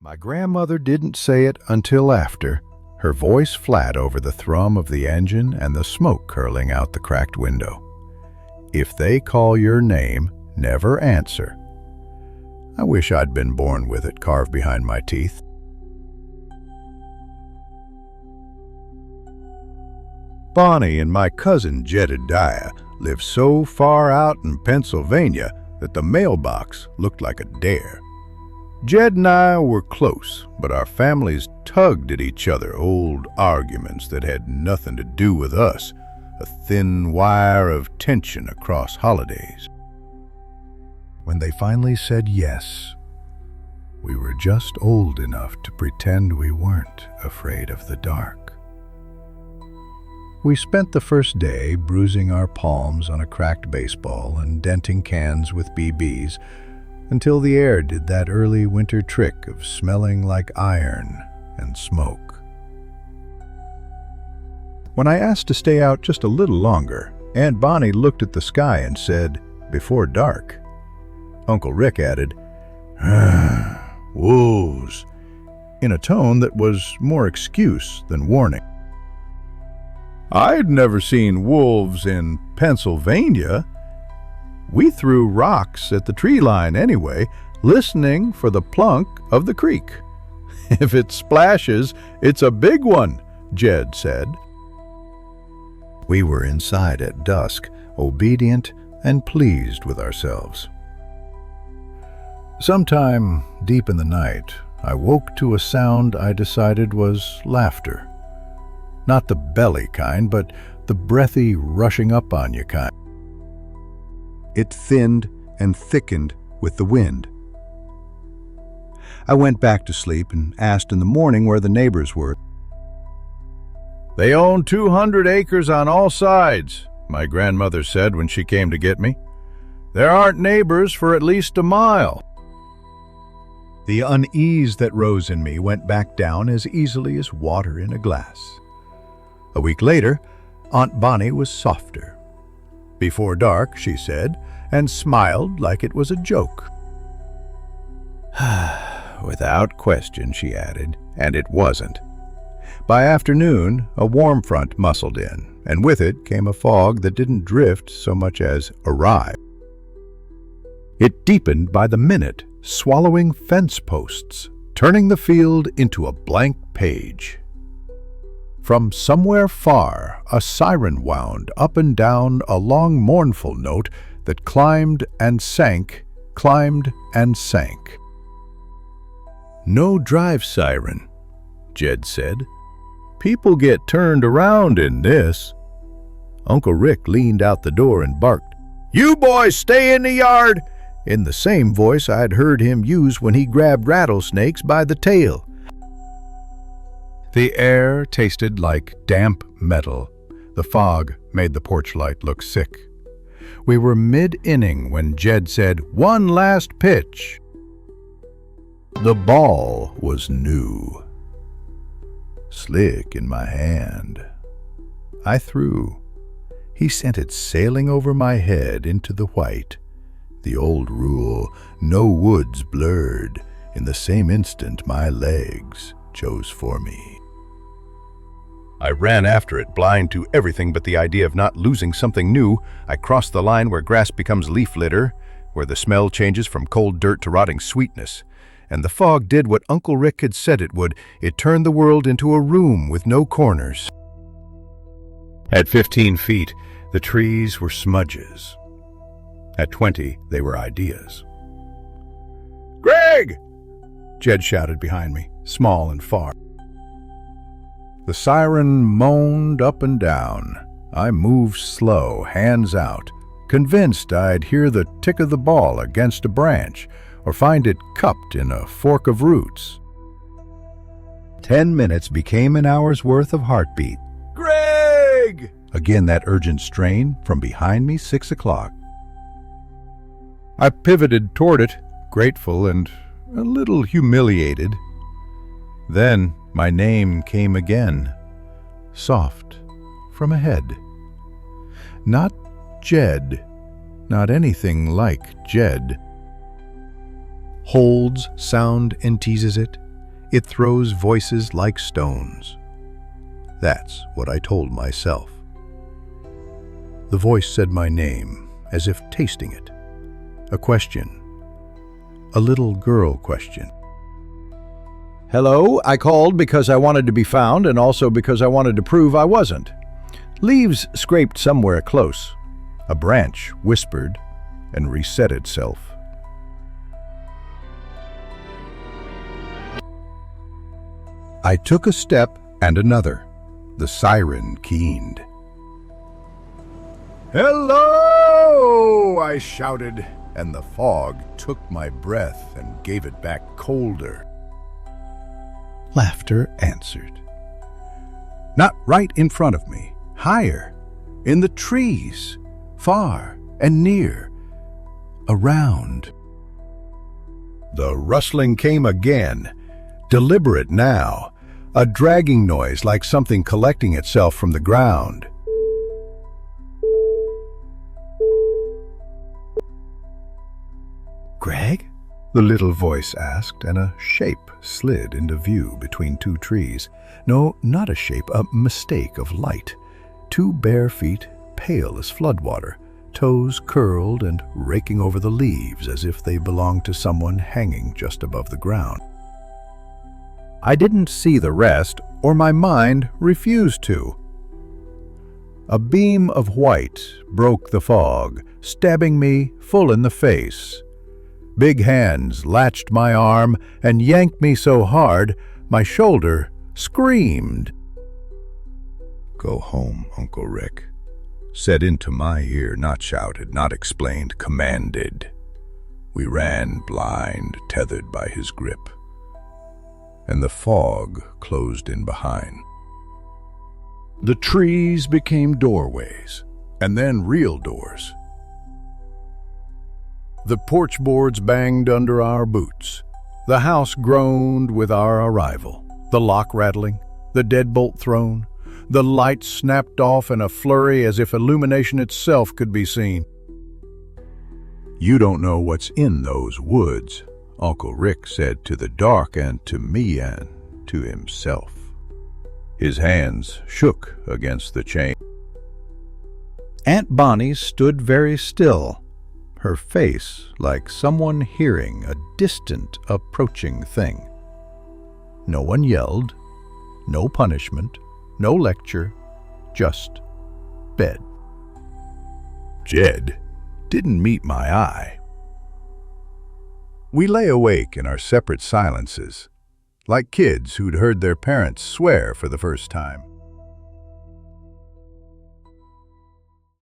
My grandmother didn't say it until after, her voice flat over the thrum of the engine and the smoke curling out the cracked window. If they call your name, never answer. I wish I'd been born with it carved behind my teeth. Bonnie and my cousin Jedediah lived so far out in Pennsylvania that the mailbox looked like a dare. Jed and I were close, but our families tugged at each other, old arguments that had nothing to do with us, a thin wire of tension across holidays. When they finally said yes, we were just old enough to pretend we weren't afraid of the dark. We spent the first day bruising our palms on a cracked baseball and denting cans with BBs until the air did that early winter trick of smelling like iron and smoke. When I asked to stay out just a little longer, Aunt Bonnie looked at the sky and said, "Before dark." Uncle Rick added, "Wolves," in a tone that was more excuse than warning. I'd never seen wolves in Pennsylvania. We threw rocks at the tree line anyway, listening for the plunk of the creek. "If it splashes, it's a big one," Jed said. We were inside at dusk, obedient and pleased with ourselves. Sometime deep in the night, I woke to a sound I decided was laughter. Not the belly kind, but the breathy, rushing up on you kind. It thinned and thickened with the wind. I went back to sleep and asked in the morning where the neighbors were. "They own 200 acres on all sides," my grandmother said when she came to get me. "There aren't neighbors for at least a mile." The unease that rose in me went back down as easily as water in a glass. A week later, Aunt Bonnie was softer. "Before dark," she said, and smiled like it was a joke. "Without question," she added, and it wasn't. By afternoon, a warm front muscled in, and with it came a fog that didn't drift so much as arrive. It deepened by the minute, swallowing fence posts, turning the field into a blank page. From somewhere far, a siren wound up and down a long mournful note that climbed and sank, climbed and sank. "No drive siren," Jed said. "People get turned around in this." Uncle Rick leaned out the door and barked, "You boys stay in the yard," in the same voice I'd heard him use when he grabbed rattlesnakes by the tail. The air tasted like damp metal. The fog made the porch light look sick. We were mid-inning when Jed said, "One last pitch." The ball was new, slick in my hand. I threw. He sent it sailing over my head into the white. The old rule, no woods blurred. In the same instant, my legs chose for me. I ran after it, blind to everything but the idea of not losing something new. I crossed the line where grass becomes leaf litter, where the smell changes from cold dirt to rotting sweetness. And the fog did what Uncle Rick had said it would. It turned the world into a room with no corners. At 15 feet, the trees were smudges. At 20, they were ideas. "Greg!" Jed shouted behind me, small and far. The siren moaned up and down. I moved slow, hands out, convinced I'd hear the tick of the ball against a branch or find it cupped in a fork of roots. 10 minutes became an hour's worth of heartbeat. "Greg!" Again that urgent strain from behind me, 6 o'clock. I pivoted toward it, grateful and a little humiliated. Then my name came again, soft, from ahead. Not Jed, not anything like Jed. Holds sound and teases it, It throws voices like stones. That's what I told myself. The voice said my name, as if tasting it. A question. A little girl question. Hello, I called because I wanted to be found and also because I wanted to prove I wasn't. Leaves scraped somewhere close. A branch whispered and reset itself. I took a step and another. The siren keened. "Hello!" I shouted, and the fog took my breath and gave it back colder. Laughter answered. Not right in front of me, higher, in the trees, far and near, around. The rustling came again, deliberate now, a dragging noise like something collecting itself from the ground. "Greg?" the little voice asked, and a shape slid into view between two trees. No, not a shape, a mistake of light. Two bare feet, pale as floodwater, toes curled and raking over the leaves as if they belonged to someone hanging just above the ground. I didn't see the rest, or my mind refused to. A beam of white broke the fog, stabbing me full in the face. Big hands latched my arm and yanked me so hard, my shoulder screamed. "Go home, Uncle Rick," said into my ear, not shouted, not explained, commanded. We ran blind, tethered by his grip, and the fog closed in behind. The trees became doorways, and then real doors. The porch boards banged under our boots. The house groaned with our arrival. The lock rattling, the deadbolt thrown, the lights snapped off in a flurry as if illumination itself could be seen. "You don't know what's in those woods," Uncle Rick said to the dark and to me and to himself. His hands shook against the chain. Aunt Bonnie stood very still, her face like someone hearing a distant, approaching thing. No one yelled, no punishment, no lecture, just bed. Jed didn't meet my eye. We lay awake in our separate silences, like kids who'd heard their parents swear for the first time.